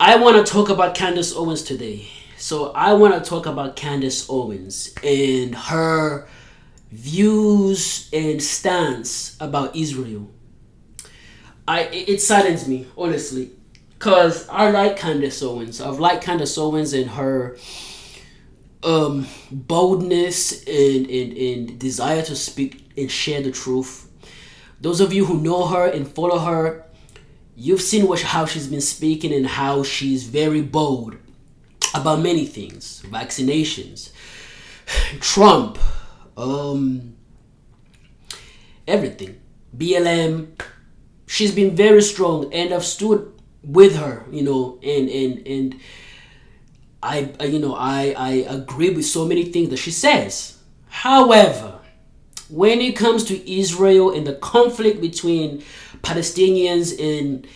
I want to talk about Candace Owens today. So I want to talk about Candace Owens and her views and stance about Israel. It saddens me, honestly, because I like Candace Owens. I've liked Candace Owens and her boldness and desire to speak and share the truth. Those of you who know her and follow her, you've seen how she's been speaking and how she's very bold about many things: vaccinations, Trump, everything, BLM. She's been very strong, and I've stood with her, and I agree with so many things that she says. However, when it comes to Israel and the conflict between Palestinians and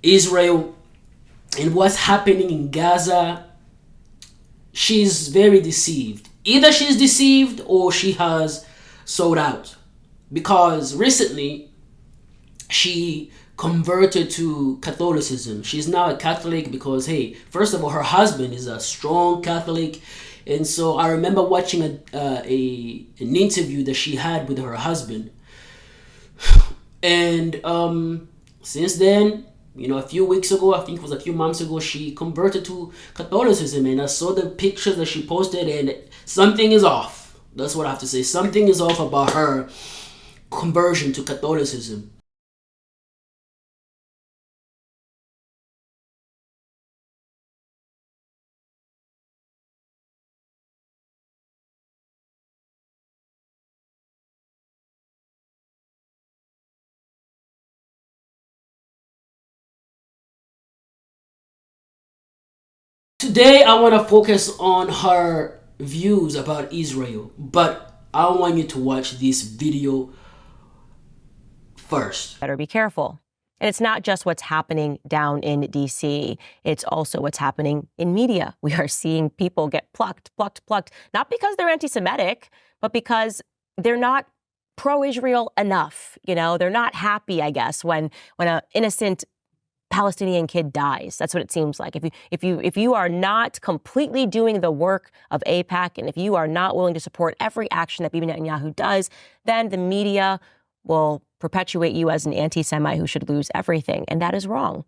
Israel and what's happening in Gaza, she's very deceived. Either she's deceived or she has sold out. Because recently, she converted to Catholicism. She's now a Catholic because, hey, first of all, her husband is a strong Catholic. And so I remember watching an interview that she had with her husband. And since then, a few weeks ago, I think it was a few months ago, she converted to Catholicism. And I saw the pictures that she posted, and something is off. That's what I have to say. Something is off about her conversion to Catholicism. Today, I want to focus on her views about Israel, but I want you to watch this video first. Better be careful. And it's not just what's happening down in DC. It's also what's happening in media. We are seeing people get plucked, not because they're anti-Semitic, but because they're not pro-Israel enough. They're not happy, I guess, when an innocent Palestinian kid dies. That's what it seems like. If you are not completely doing the work of AIPAC, and if you are not willing to support every action that Bibi Netanyahu does, then the media will perpetuate you as an anti-Semite who should lose everything. And that is wrong.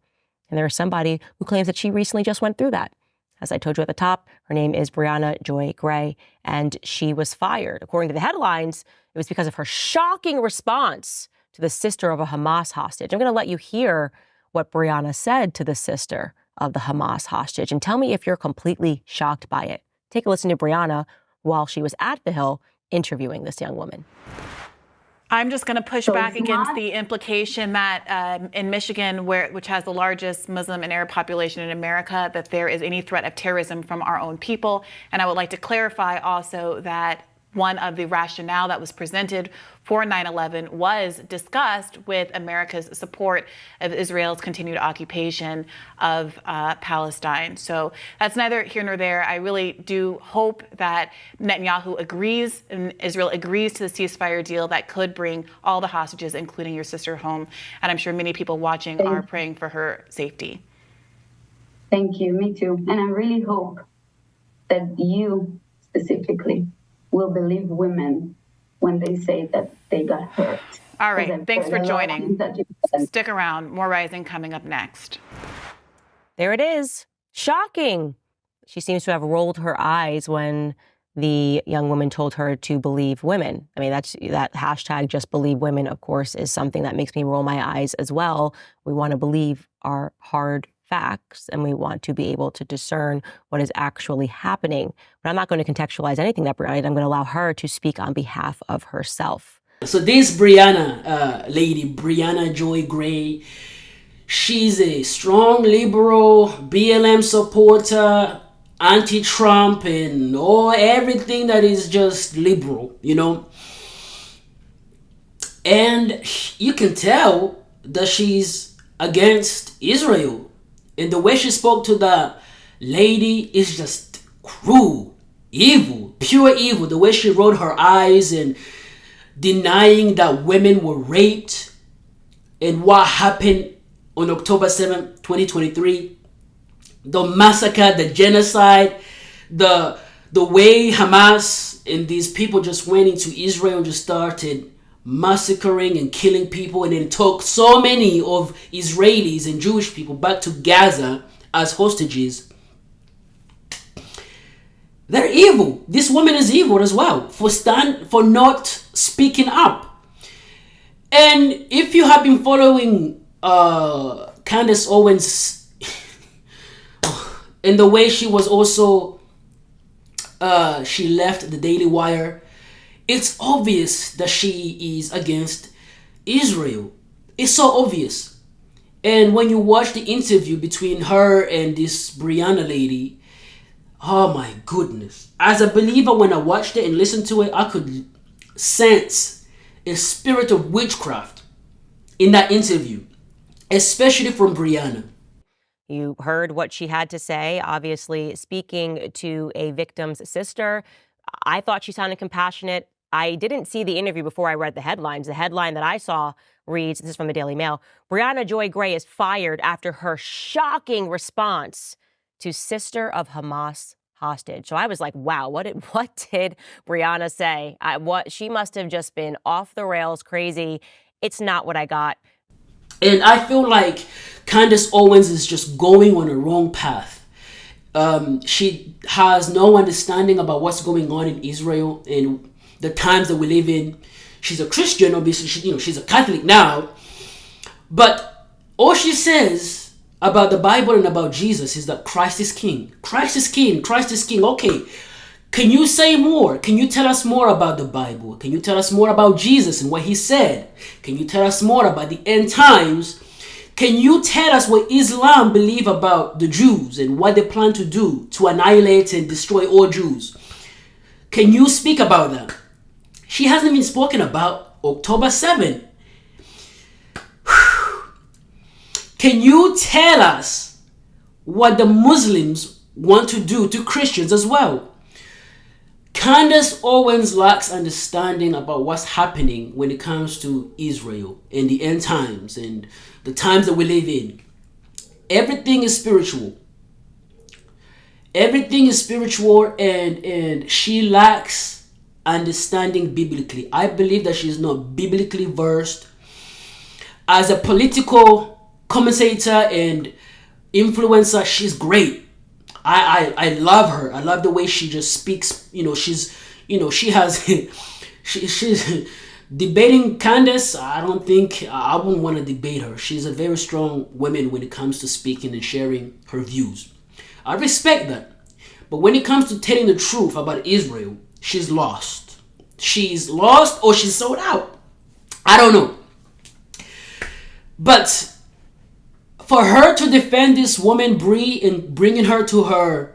And there is somebody who claims that she recently just went through that. As I told you at the top, her name is Brianna Joy Gray, and she was fired. According to the headlines, it was because of her shocking response to the sister of a Hamas hostage. I'm going to let you hear what Brianna said to the sister of the Hamas hostage, and tell me if you're completely shocked by it. Take a listen to Brianna while she was at the Hill interviewing this young woman. I'm just going to push back against the implication that in Michigan, which has the largest Muslim and Arab population in America, that there is any threat of terrorism from our own people. And I would like to clarify also that one of the rationale that was presented for 9/11 was discussed with America's support of Israel's continued occupation of Palestine. So that's neither here nor there. I really do hope that Netanyahu agrees and Israel agrees to the ceasefire deal that could bring all the hostages, including your sister, home. And I'm sure many people watching are praying for her safety. Thank you. Me too. And I really hope that you specifically will believe women when they say that they got hurt. All right. Thanks for joining. Stick around. More Rising coming up next. There it is. Shocking. She seems to have rolled her eyes when the young woman told her to believe women. I mean, that hashtag just believe women, of course, is something that makes me roll my eyes as well. We want to believe our hard facts, and we want to be able to discern what is actually happening. But I'm not going to contextualize anything that Brianna did. I'm going to allow her to speak on behalf of herself. So this Brianna Joy Gray, she's a strong liberal, BLM supporter, anti-Trump, and everything that is just liberal, And you can tell that she's against Israel. And the way she spoke to the lady is just cruel, evil, pure evil. The way she rolled her eyes and denying that women were raped and what happened on October 7th, 2023. the massacre, the genocide, the way Hamas and these people just went into Israel and just started massacring and killing people, and then took so many of Israelis and Jewish people back to Gaza as hostages. They're evil. This woman is evil as well for not speaking up. And if you have been following Candace Owens and the way she was also she left the Daily Wire, it's obvious that she is against Israel. It's so obvious. And when you watch the interview between her and this Brianna lady, oh my goodness. As a believer, when I watched it and listened to it, I could sense a spirit of witchcraft in that interview, especially from Brianna. You heard what she had to say, obviously speaking to a victim's sister. I thought she sounded compassionate. I didn't see the interview before I read the headlines. The headline that I saw reads, this is from the Daily Mail, Brianna Joy Gray is fired after her shocking response to sister of Hamas hostage. So I was like, wow, what did Brianna say? She must have just been off the rails crazy. It's not what I got. And I feel like Candace Owens is just going on a wrong path. She has no understanding about what's going on in Israel and the times that we live in. She's a Christian, obviously. She's a Catholic now. But all she says about the Bible and about Jesus is that Christ is King. Christ is King. Christ is King. Okay. Can you say more? Can you tell us more about the Bible? Can you tell us more about Jesus and what he said? Can you tell us more about the end times? Can you tell us what Islam believe about the Jews and what they plan to do to annihilate and destroy all Jews? Can you speak about that? She hasn't even spoken about October 7. Can you tell us what the Muslims want to do to Christians as well? Candace Owens lacks understanding about what's happening when it comes to Israel and the end times and the times that we live in. Everything is spiritual. Everything is spiritual, and she lacks understanding biblically. I believe that she's not biblically versed. As a political commentator and influencer, she's great. I love her. I love the way she just speaks. She has she's debating Candace. I wouldn't want to debate her. She's a very strong woman when it comes to speaking and sharing her views. I respect that. But when it comes to telling the truth about Israel, she's lost. She's lost, or she's sold out. I don't know. But for her to defend this woman, Bree, and bringing her to her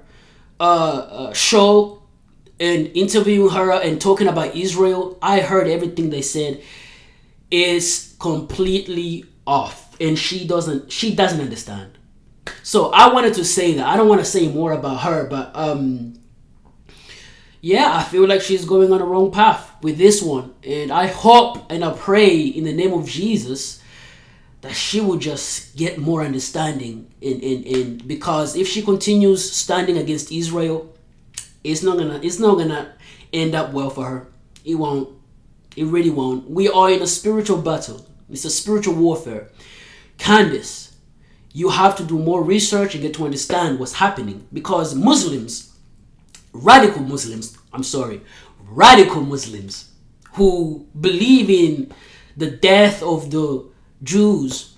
show and interviewing her and talking about Israel, I heard everything they said is completely off, and she doesn't understand. So I wanted to say that. I don't want to say more about her, but yeah, I feel like she's going on the wrong path with this one, and I hope and I pray in the name of Jesus that she will just get more understanding in because if she continues standing against Israel, it's not gonna end up well for her. It won't. It really won't. We are in a spiritual battle. It's a spiritual warfare. Candace, you have to do more research and get to understand what's happening, because radical Muslims who believe in the death of the Jews,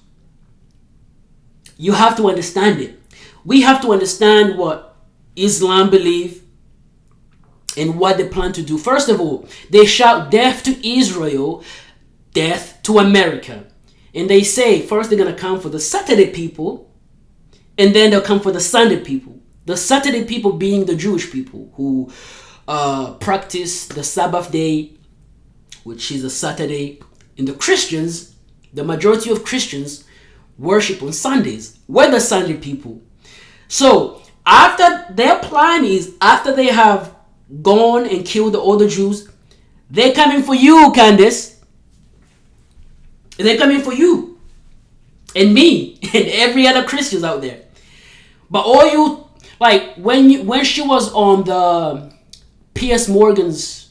you have to understand it. We have to understand what Islam believe and what they plan to do. First of all, they shout death to Israel, death to America. And they say first they're going to come for the Saturday people, and then they'll come for the Sunday people. The Saturday people being the Jewish people who practice the Sabbath day, which is a Saturday. And the Christians, the majority of Christians, worship on Sundays. We're the Sunday people. So after their plan is, after they have gone and killed the other Jews, they're coming for you, Candace. They're coming for you and me and every other Christians out there. But all you like when she was on the P.S. Morgan's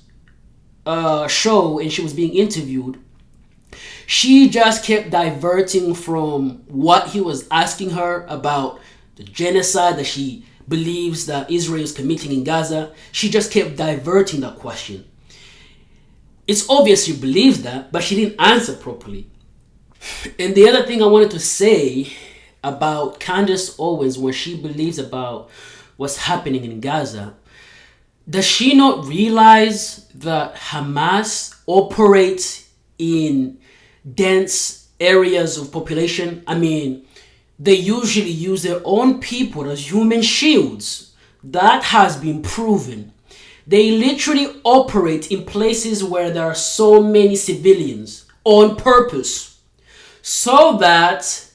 show and she was being interviewed, she just kept diverting from what he was asking her about the genocide that she believes that Israel is committing in Gaza. She just kept diverting that question. It's obvious she believes that, but she didn't answer properly. And the other thing I wanted to say about Candace Owens, when she believes about what's happening in Gaza, does she not realize that Hamas operates in dense areas of population? I mean, they usually use their own people as human shields. That has been proven. They literally operate in places where there are so many civilians on purpose, so that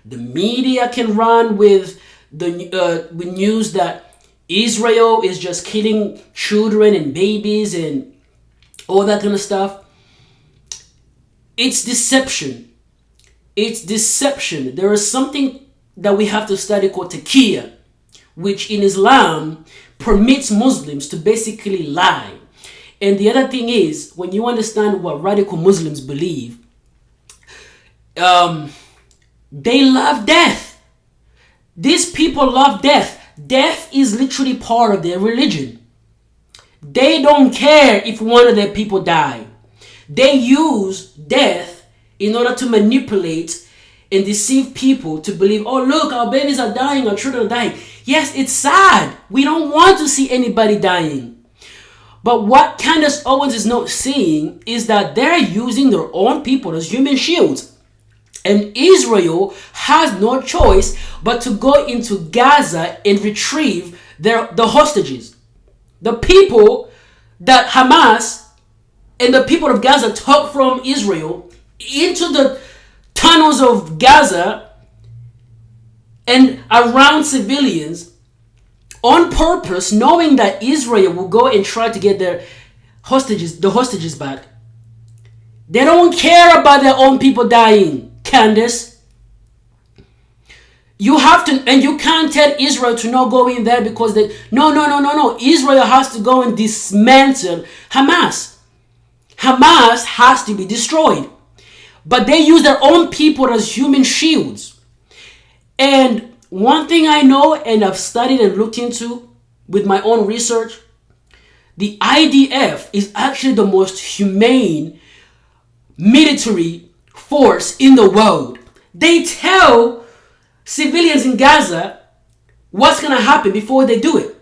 the media can run with the with news that Israel is just killing children and babies and all that kind of stuff. It's deception. It's deception. There is something that we have to study called taqiyya, which in Islam permits Muslims to basically lie. And the other thing is, when you understand what radical Muslims believe, they love death. These people love death. Death is literally part of their religion. They don't care if one of their people die. They use death in order to manipulate and deceive people to believe, oh look, our babies are dying, our children are dying. Yes, it's sad. We don't want to see anybody dying. But what Candace Owens is not seeing is that they're using their own people as human shields. And Israel has no choice but to go into Gaza and retrieve the hostages. The people that Hamas and the people of Gaza took from Israel into the tunnels of Gaza and around civilians on purpose, knowing that Israel will go and try to get the hostages back. They don't care about their own people dying, Candace. You have to, and you can't tell Israel to not go in there because no. Israel has to go and dismantle Hamas. Hamas has to be destroyed. But they use their own people as human shields. And one thing I know, and I've studied and looked into with my own research, the IDF is actually the most humane military force in the world. They tell civilians in Gaza what's going to happen before they do it.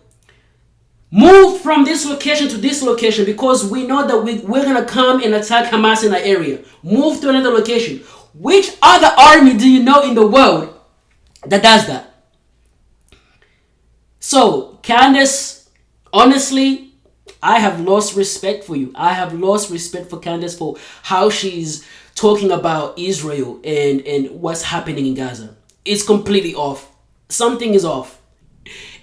Move from this location to this location because we know that we're going to come and attack Hamas in that area. Move to another location. Which other army do you know in the world that does that? So, Candace, honestly, I have lost respect for you. I have lost respect for Candace for how she's talking about Israel and what's happening in Gaza. It's completely off. Something is off.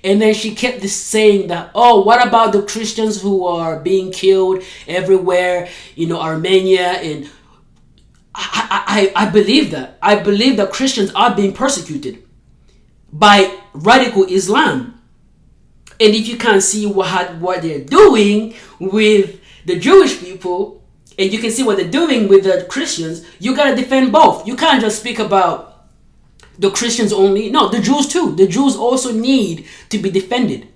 And then she kept this saying that, oh, what about the Christians who are being killed everywhere, Armenia? And I believe that. I believe that Christians are being persecuted by radical Islam. And if you can't see what they're doing with the Jewish people, and you can see what they're doing with the Christians, you got to defend both. You can't just speak about the Christians only. No, the Jews too. The Jews also need to be defended.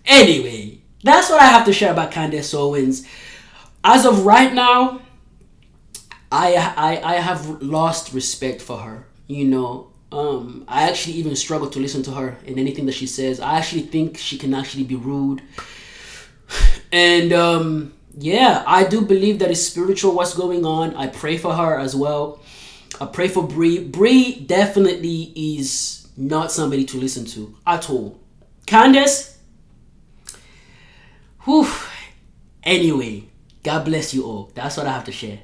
Anyway, that's what I have to share about Candace Owens. As of right now, I have lost respect for her. I actually even struggle to listen to her in anything that she says. I actually think she can actually be rude. And I do believe that it's spiritual what's going on. I pray for her as well. I pray for Bree. Bree definitely is not somebody to listen to at all. Candace, whew. Anyway, God bless you all. That's what I have to share.